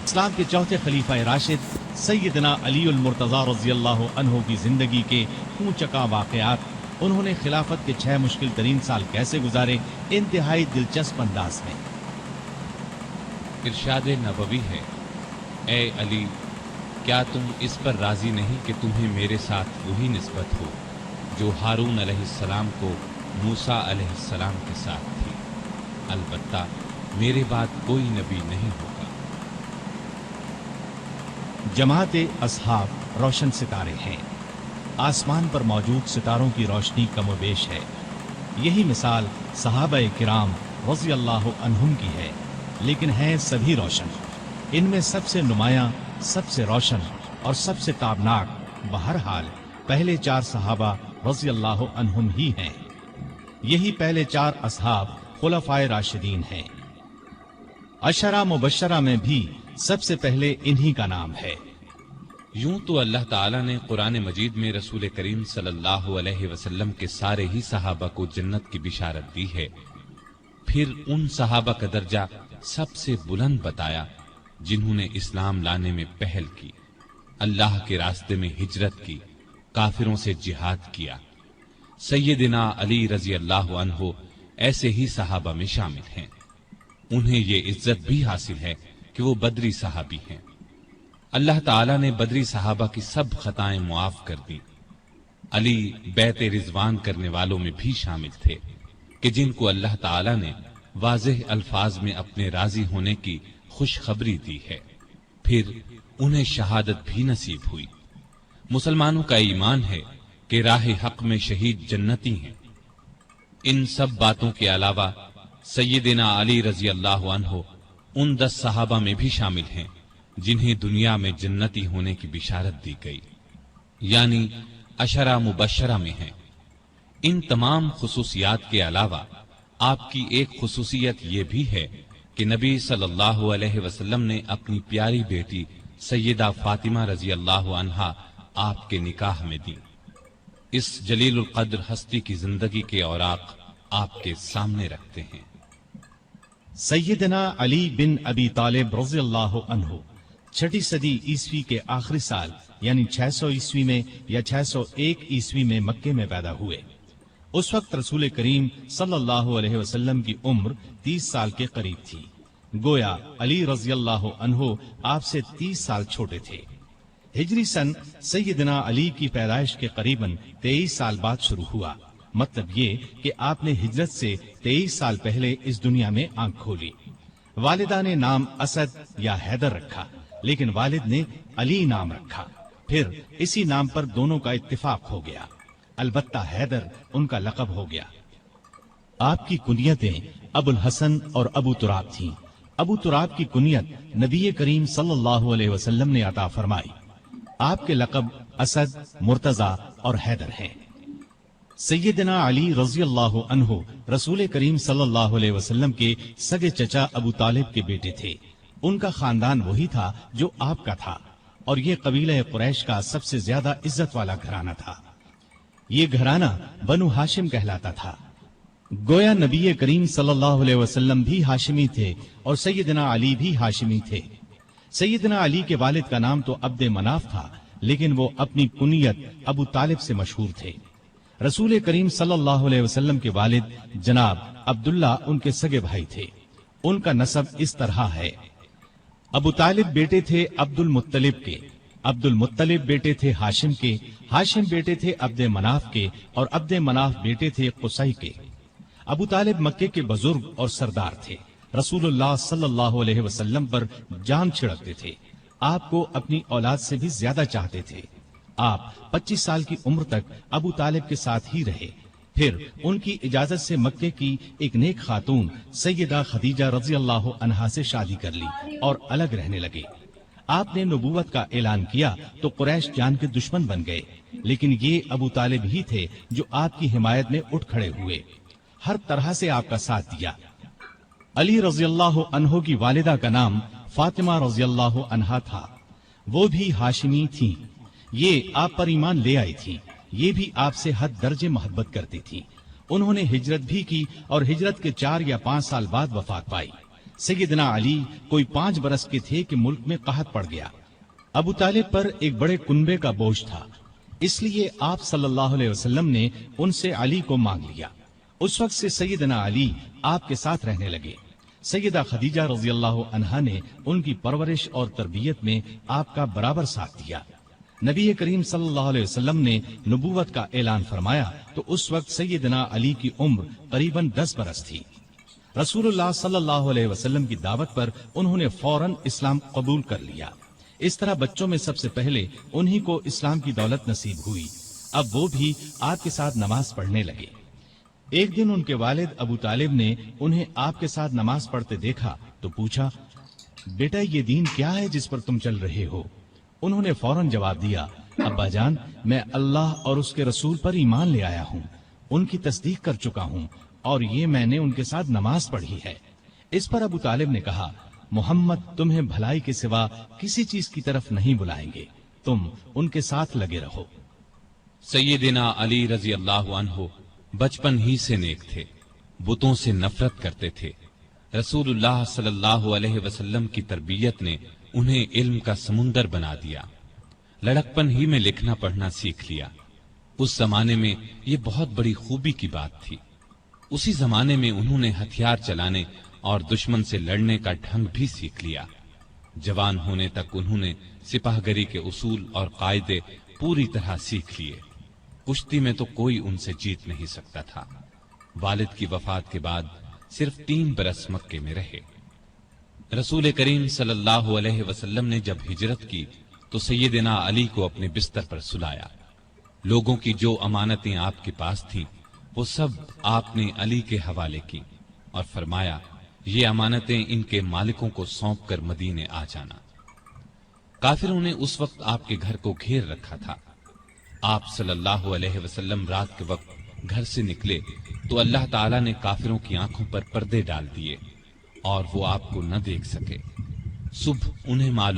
इस्लाम के चौथे खलीफा राशिद सैयदना अली उल मुर्तज़ा रज़ी अल्लाह अन्हु की जिंदगी के ऊंचका वाक़यात, उन्होंने खिलाफत के 6 मुश्किल तरीन साल कैसे गुजारे, इंतहाई दिलचस्प अंदाज में। इरशाद नबवी है, ए अली, क्या तुम इस पर राजी नहीं कि तुम्हें मेरे साथ वही निस्बत हो जो हारून अलैहिस्सलाम को मूसा अलैहिस्सलाम के साथ थी। अलबत्ता मेरे बाद कोई नबी नहीं होगा। जमाते असहाब रोशन सितारे हैं। आसमान पर मौजूद सितारों की रोशनी कमोबेश है। यही मिसाल सहाबाए किराम रज़ी अल्लाह अन्हुम की है, लेकिन हैं सभी रोशन। इनमें सबसे नुमायां, सबसे रोशन और सबसे ताबनाक बहरहाल पहले 4 सहाबा रज़ी अल्लाह अन्हुम ही हैं। यही पहले 4 असहाब खुलफाए राशिदीन हैं। अशरा मुबशरा में भी सबसे पहले इन्हीं का नाम है। यूं तो अल्लाह ताला ने कुरान मजीद में रसूल करीम सल्लल्लाहु अलैहि वसल्लम के सारे ही सहाबा को जन्नत की बिशारत दी है। फिर उन सहाबा का दर्जा सबसे बुलंद बताया जिन्होंने इस्लाम लाने में पहल की, अल्लाह के रास्ते में हिजरत की, काफिरों से जिहाद किया। सैयदना अली रजी अल्लाह अन्हु ऐसे ही सहाबा में शामिल हैं। उन्हें ये इज्जत भी हासिल है कि वो बदरी सहाबी हैं। अल्लाह ताला ने बदरी सहाबा की सब खताएं मुआफ कर दी। अली बैत रिजवान करने वालों में भी शामिल थे कि जिनको अल्लाह ताला ने वाज़ेह अल्फाज में अपने राजी होने की खुशखबरी दी है। फिर उन्हें शहादत भी नसीब हुई। मुसलमानों का ईमान है कि राह हक में शहीद जन्नती हैं। इन सब बातों के अलावा सैयदना अली रजी अल्लाह अन्हु उन 10 सहाबा में भी शामिल हैं जिन्हें दुनिया में जन्नती होने की बिशारत दी गई, यानी अशरा मुबशरा में हैं। इन तमाम खुसूसियात के अलावा आपकी एक खुसूसियत ये भी है कि नबी सल्लल्लाहु अलैहि वसल्लम ने अपनी प्यारी बेटी सैयदा फातिमा रजी अल्लाह अन्हा आपके निकाह में दी। इस जलीलुल कद्र हस्ती की जिंदगी के औराक आपके सामने रखते हैं। सैयदना अली बिन अबी तालिब रज़ी अल्लाह अन्हु 6ठी सदी ईस्वी के आखिरी साल यानी 600 ईस्वी में या 601 ईस्वी में मक्के में पैदा हुए। उस वक्त रसूल करीम सल्लल्लाहु अलैहि वसल्लम की उम्र 30 साल के करीब थी। गोया अली रज़ी अल्लाह अन्हु आपसे 30 साल छोटे थे। हिजरी सन सैयदना अली की पैदाइश के करीबन 23 साल बाद शुरू हुआ। मतलब ये कि आपने हिजरत से 23 साल पहले इस दुनिया में आंख खोली। वालिदा ने नाम असद या हैदर रखा, लेकिन वालिद ने अली नाम रखा। फिर इसी नाम पर दोनों का इत्तिफाक हो गया। अलबत्ता हैदर उनका लक़ब हो गया। आपकी कुनियतें अबुल हसन और अबू तुराब थीं। अबू तुराब की कुनियत नबी करीम सल्लल्लाहु अलैहि वसल्लम ने अता फरमाई। आपके लक़ब असद, मुर्तजा और हैदर हैं। सैयदना अली रज़ी अल्लाह अन्हु रसूल करीम सल्लल्लाहु अलैहि वसल्लम के सगे चचा अबू तालिब के बेटे थे। उनका खानदान वही था जो आपका था, और ये कबीला कुरैश का सबसे ज्यादा इज्जत वाला घराना था। ये घराना बनु हाशिम कहलाता था। गोया नबी करीम सल्लल्लाहु अलैहि वसल्लम भी हाशिमी थे और सैयदना अली भी हाशिमी थे। सैयदना अली के वालिद का नाम तो अब्द मनाफ था, लेकिन वो अपनी कुनियत अबू तालिब से मशहूर थे। रसूल करीम सल्लल्लाहु अलैहि वसल्लम के वालिद जनाब अब्दुल्ला उनके सगे भाई थे। उनका नसब इस तरह है। अबू तालिब बेटे थे अब्दुल मुत्तलिब के, अब्दुल मुत्तलिब बेटे थे हाशिम के, हाशिम बेटे थे अब्द मनाफ के, और अब्द मनाफ बेटे थे कुसै के। अबू तालिब मक्के के बुजुर्ग और सरदार थे। रसूलुल्लाह सल्लल्लाहु अलैहि वसल्लम पर जान छिड़कते थे। आपको अपनी औलाद से भी ज्यादा चाहते थे। आप 25 साल की उम्र तक अबू तालिब के साथ ही रहे। फिर उनकी इजाजत से मक्के की एक नेक खातून सैयदा खदीजा रज़ी अल्लाह अन्हा से शादी कर ली और अलग रहने लगे। आपने नबूवत का ऐलान किया तो कुरैश जान के दुश्मन बन गए, लेकिन ये अबू तालिब ही थे जो आपकी हिमायत में उठ खड़े हुए, हर तरह से आपका साथ दिया। अली रज़ी अल्लाह अन्हो की वालिदा का नाम फातिमा रज़ी अल्लाह अन्हा था। वो भी हाशिमी थीं। ये आप पर ईमान ले आई थी। ये भी आपसे हद दर्जे मोहब्बत करती थी। उन्होंने हिजरत भी की और हिजरत के 4 या 5 साल बाद वफात पाई। सैयदना अली कोई 5 बरस के थे कि मुल्क में कहत पड़ गया। अबू तालिब पर एक बड़े कुनबे का बोझ था, इसलिए आप सल्लल्लाहु अलैहि वसल्लम ने उनसे अली को मांग लिया। उस वक्त से सैयदना अली आपके साथ रहने लगे। सैयदा खदीजा रज़ियल्लाहु अन्हा ने उनकी परवरिश और तरबियत में आपका बराबर साथ दिया। नबी करीम सल्लल्लाहु अलैहि वसल्लम ने नबूवत का ऐलान फरमाया तो उस वक्त सैयदना अली की उम्र करीबन 10 बरस थी। रसूलुल्लाह सल्लल्लाहु अलैहि वसल्लम की दावत पर उन्होंने फौरन इस्लाम कबूल कर लिया। इस तरह बच्चों में सबसे पहले उन्हीं को इस्लाम की दौलत नसीब हुई। अब वो भी आपके साथ नमाज पढ़ने लगे। एक दिन उनके वालिद अबू तालिब ने उन्हें आपके साथ नमाज पढ़ते देखा तो पूछा, बेटा ये दीन क्या है जिस पर तुम चल रहे हो? उन्होंने फौरन जवाब दिया, अब्बा जान, मैं अल्लाह और उसके रसूल पर ईमान ले आया हूँ, उनकी तस्दीक कर चुका हूँ और ये मैंने उनके साथ नमाज पढ़ी है। इस पर अबू तालिब ने कहा, मोहम्मद तुम्हें भलाई के सिवा किसी चीज की तरफ नहीं बुलाएंगे, तुम उनके साथ लगे रहो। सैयदना अली रजी अल्लाह अन्हु बचपन ही से नेक थे, बुतों से नफरत करते थे। रसूलुल्लाह सल्लल्लाहु अलैहि वसल्लम की तरबियत ने उन्हें इल्म का समुंदर बना दिया। लड़कपन ही में लिखना पढ़ना सीख लिया। उस जमाने में ये बहुत बड़ी खूबी की बात थी। उसी जमाने में उन्होंने हथियार चलाने और दुश्मन से लड़ने का ढंग भी सीख लिया। जवान होने तक उन्होंने सिपाहगरी के उसूल और कायदे पूरी तरह सीख लिए। कुश्ती में तो कोई उनसे जीत नहीं सकता था। वालिद की वफात के बाद सिर्फ 3 बरस मक्के में रहे। रसूल करीम सल्लल्लाहु अलैहि वसल्लम ने जब हिजरत की तो सैयदना अली को अपने बिस्तर पर सुलाया। लोगों की जो अमानतें आपके पास थीं वो सब आपने अली के हवाले की और फरमाया, ये अमानतें इनके मालिकों को सौंप कर मदीने आ जाना। काफिरों ने उस वक्त आपके घर को घेर रखा था। आप सल्लल्लाहु अलैहि वसल्लम रात के वक्त घर से निकले तो अल्लाह ताला ने काफिरों की आंखों पर पर्दे डाल दिए और वो आपको न देख सके। सुबह उन्हें मालूम